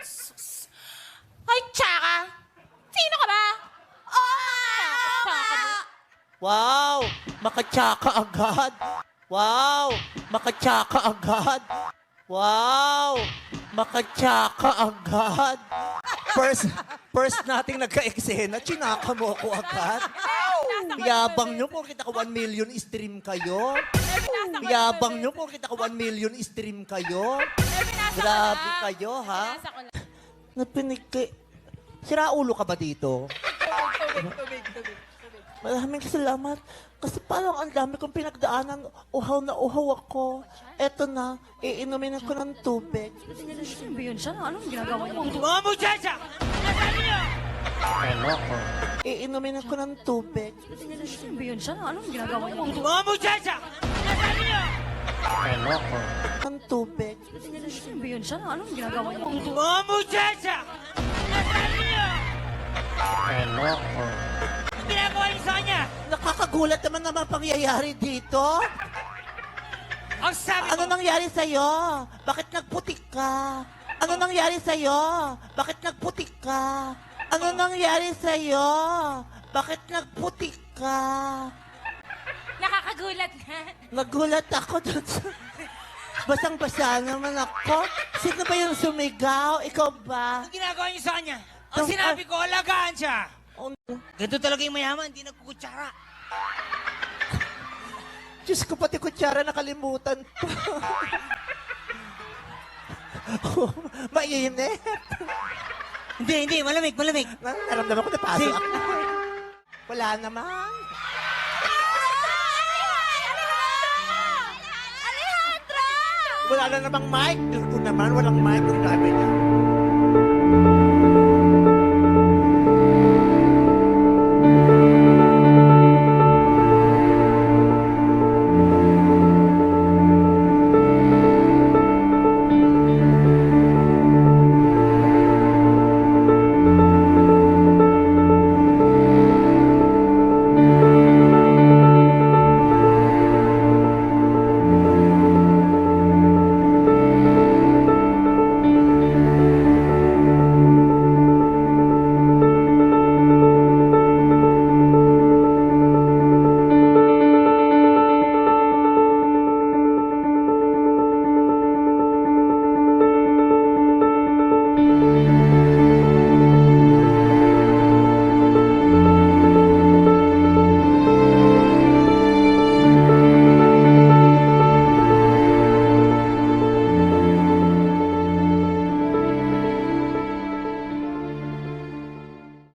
Sus. Ay, tsaka! Sino ka ba? Tsaka mo. Wow! Makatsaka agad! Wow! Makatsaka agad! Wow! Makatsaka agad! First nating nagka-eksena, chinaka mo ako agad. Yabang nyo kung kita ko 1 million stream kayo. Yabang nyo kung kita ko 1 million stream kayo. Grabe kayo, ha? Nasa ko lang. Napinig kay... Sira ulo ka ba dito? Tubig. Maraming salamat. Kasi parang ang dami kong pinagdaanan. Uhaw na uhaw ako. Eto na, iinumin ako ng tubig. Ano ba yun siya? Anong ginagawa niya? Mga muchacha! Nasaan niyo? Ano ko? Iinumin ako ng tubig. Ano ba yun siya? Anong ginagawa niya? Mga muchacha! Nasaan niyo? Ano ko? Ng tubig. Ano ba yun siya? Anong ginagawa niya? Mga muchacha! Nasaan niyo? Ano ko? Ang ginagawa niyo sa kanya? Nakakagulat naman naman pangyayari dito. Ang sabi Ano ko, nangyari sa'yo? Bakit nagputik ka? Ano nangyari sa'yo? Bakit nagputik ka? Ano nangyari sa'yo? Bakit nagputik ka? Nakakagulat na. Nagulat ako dun sa... Basang-basa naman ako. Sino ba yung sumigaw? Ikaw ba? ang ginagawa niyo sa kanya? Ang sinabi ko, alagaan siya. Oh, Ganito talaga yung mayaman, hindi nagkukutsara. Diyos ko, pati kutsara nakalimutan pa. Mainit. Hindi, malamig. Naramdaman ko na paso ako. Wala naman. Alejandro! Wala na namang mic. Diyos ko naman, walang mic. Ang dami na.